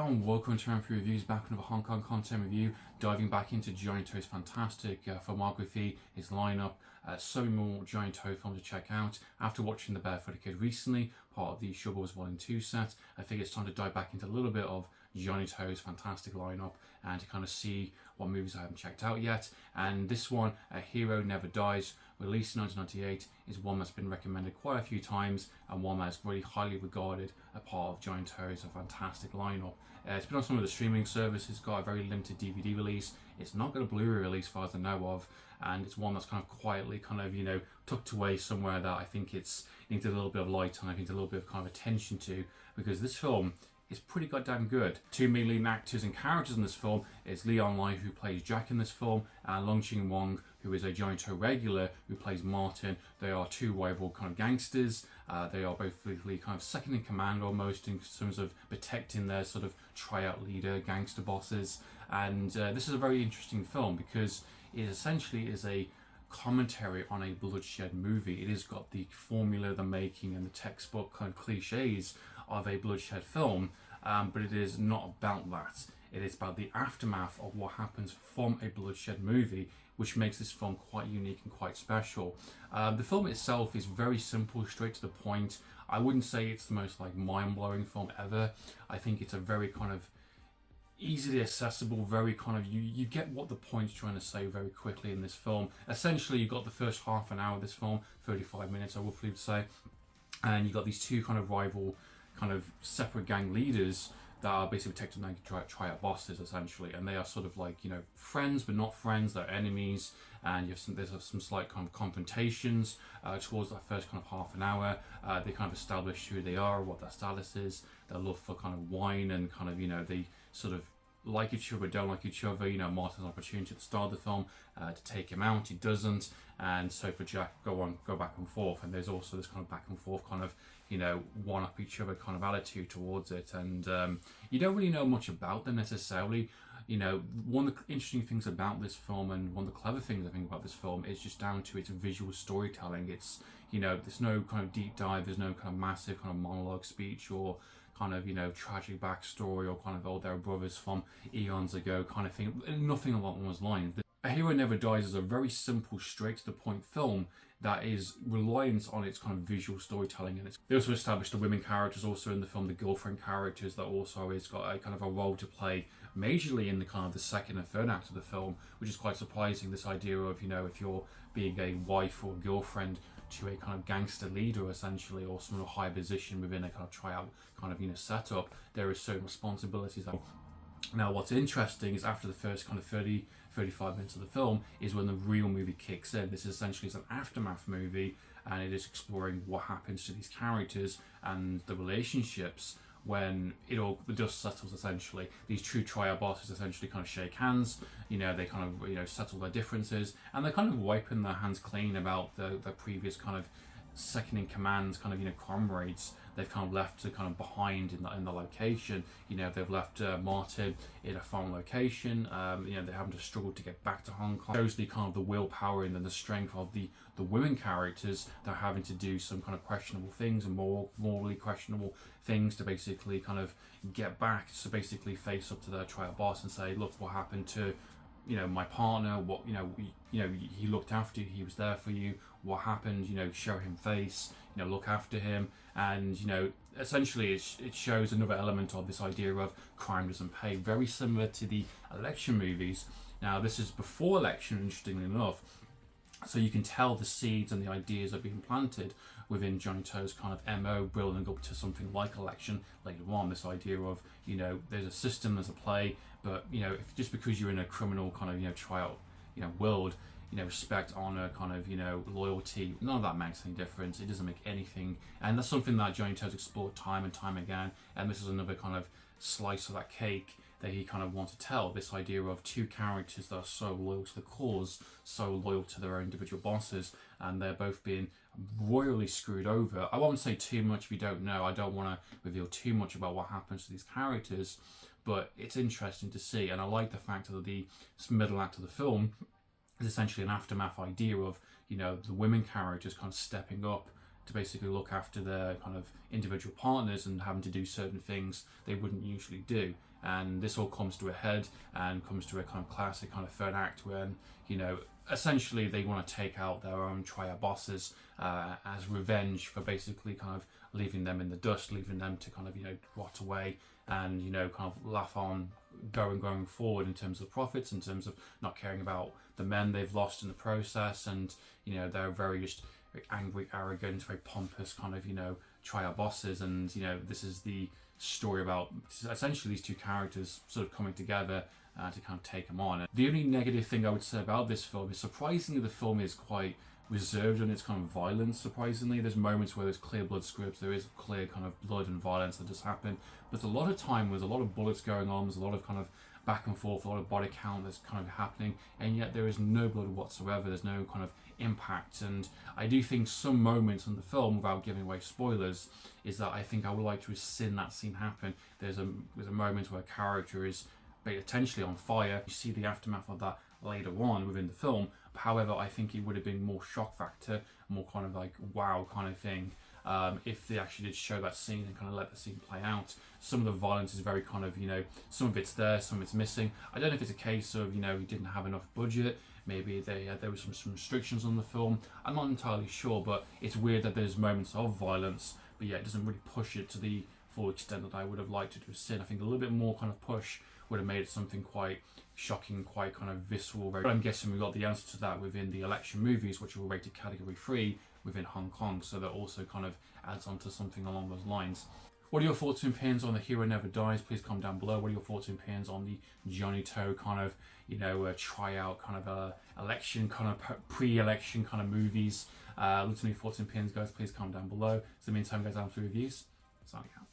everyone, welcome to Amphlett Reviews, back with another Hong Kong content review, diving back into Johnnie To's fantastic filmography, his lineup, so many more Johnnie To films to check out. After watching The Barefooted Kid recently, part of the Showboys Volume 2 set, I think it's time to dive back into a little bit of Johnnie To's fantastic lineup and to kind of see what movies I haven't checked out yet. And this one, A Hero Never Dies, released in 1998, is one that's been recommended quite a few times and one that's really highly regarded a part of Johnnie To's fantastic lineup. It's been on some of the streaming services, got a very limited DVD release. It's not got a Blu-ray release as far as I know of, and it's one that's kind of quietly tucked away somewhere that I think it's needs a little bit of light on, I think a little bit of kind of attention to, because this film is pretty goddamn good. Two main leading actors and characters in this film is Leon Lai, who plays Jack in this film, and Long Ching-Wang, who is a Johnnie To regular, who plays Martin. They are two rival kind of gangsters. They are both really kind of second in command almost in terms of protecting their sort of tryout leader, gangster bosses. And this is a very interesting film because it essentially is a commentary on a Bloodshed movie. It has got the formula, the making, and the textbook kind of cliches of a Bloodshed film, but it is not about that. It is about the aftermath of what happens from a Bloodshed movie, which makes this film quite unique and quite special. The film itself is very simple, straight to the point. I wouldn't say it's the most mind-blowing film ever. I think it's a very kind of easily accessible, very kind of, you get what the point's trying to say very quickly in this film. Essentially, you got the first half an hour of this film, 35 minutes I would say, and you got these two kind of rival, kind of separate gang leaders that are basically protecting tryout bosses essentially, and they are sort of friends but not friends. They're enemies, and there's some slight kind of confrontations towards that first kind of half an hour. They kind of establish who they are, what their status is, their love for kind of wine, and kind of they sort of like each other, don't like each other. Martin's opportunity at the start of the film to take him out, he doesn't, and so for Jack, go back and forth. And there's also this kind of back and forth kind of one up each other kind of attitude towards it, and you don't really know much about them necessarily. One of the interesting things about this film, and one of the clever things I think about this film, is just down to its visual storytelling. It's there's no kind of deep dive, there's no kind of massive kind of monologue speech or kind of tragic backstory or kind of they're brothers from eons ago kind of thing. Nothing along those lines. A Hero Never Dies is a very simple, straight to the point film that is reliant on its kind of visual storytelling, and they also established the women characters also in the film, the girlfriend characters that also has got a kind of a role to play majorly in the kind of the second and third act of the film, which is quite surprising. This idea of if you're being a wife or girlfriend to a kind of gangster leader essentially, or some high position within a kind of tryout kind of setup, there is certain responsibilities that. Now what's interesting is after the first kind of 35 minutes of the film is when the real movie kicks in. This is essentially an aftermath movie, and it is exploring what happens to these characters and the relationships when the dust settles essentially. These true tryout bosses essentially kind of shake hands, they kind of settle their differences, and they're kind of wiping their hands clean about their previous kind of second in command kind of comrades they've kind of left to kind of behind in the location. They've left Martin in a foreign location. They're having to struggle to get back to Hong Kong. It shows the kind of the willpower and then the strength of the women characters. They're having to do some kind of questionable things and morally questionable things to basically kind of get back, to basically face up to their trial boss and say, look, what happened to my partner? What he looked after you, he was there for you. What happened? Show him face, look after him. And essentially it shows another element of this idea of crime doesn't pay, very similar to the election movies. Now this is before election, interestingly enough, so you can tell the seeds and the ideas are being planted within Johnnie To's kind of MO, building up to something like election later on. This idea of there's a system, there's a play, but just because you're in a criminal kind of tryout world, respect, honor, kind of loyalty, none of that makes any difference. It doesn't make anything, and that's something that Johnnie To's explored time and time again. And this is another kind of slice of that cake that he kind of wants to tell. This idea of two characters that are so loyal to the cause, so loyal to their individual bosses, and they're both being royally screwed over. I won't say too much if you don't know. I don't want to reveal too much about what happens to these characters, but it's interesting to see. And I like the fact that the middle act of the film is essentially an aftermath idea of the women characters kind of stepping up to basically look after their kind of individual partners and having to do certain things they wouldn't usually do. and this all comes to a head and comes to a kind of classic kind of third act when, you know, essentially they want to take out their own triad bosses as revenge for basically kind of leaving them in the dust, leaving them to kind of, you know, rot away, and, you know, kind of laugh on going forward in terms of profits, in terms of not caring about the men they've lost in the process. And, you know, they're very just angry, arrogant, very pompous kind of, you know, triad bosses. And, you know, this is the story about essentially these two characters sort of coming together to kind of take them on. The only negative thing I would say about this film is, surprisingly, the film is quite reserved on its kind of violence. Surprisingly, there's moments where there's clear blood scripts, there is clear kind of blood and violence that just happen, but a lot of time there's a lot of bullets going on, there's a lot of kind of back and forth, a lot of body count that's kind of happening, and yet there is no blood whatsoever, there's no kind of impact. And I do think some moments in the film, without giving away spoilers, is that I think I would like to have seen that scene happen. There's a moment where a character is potentially on fire. You see the aftermath of that later on within the film. However, I think it would have been more shock factor, more kind of like wow kind of thing, if they actually did show that scene and kind of let the scene play out. Some of the violence is very kind of, you know, some of it's there, some of it's missing. I don't know if it's a case of, you know, you didn't have enough budget, maybe there was some restrictions on the film. I'm not entirely sure, but it's weird that there's moments of violence, but yeah, it doesn't really push it to the full extent that I would have liked it to have seen. I think a little bit more kind of push would have made it something quite shocking, quite kind of visceral. But I'm guessing we got the answer to that within the election movies, which were rated category 3 within Hong Kong, so that also kind of adds on to something along those lines. What are your thoughts and opinions on The Hero Never Dies? Please comment down below. What are your thoughts and opinions on the Johnnie To kind of, you know, tryout kind of election, kind of pre-election kind of movies? Look to me thoughts and opinions, guys. Please comment down below. So in the meantime, guys, I'm for reviews. Signing out.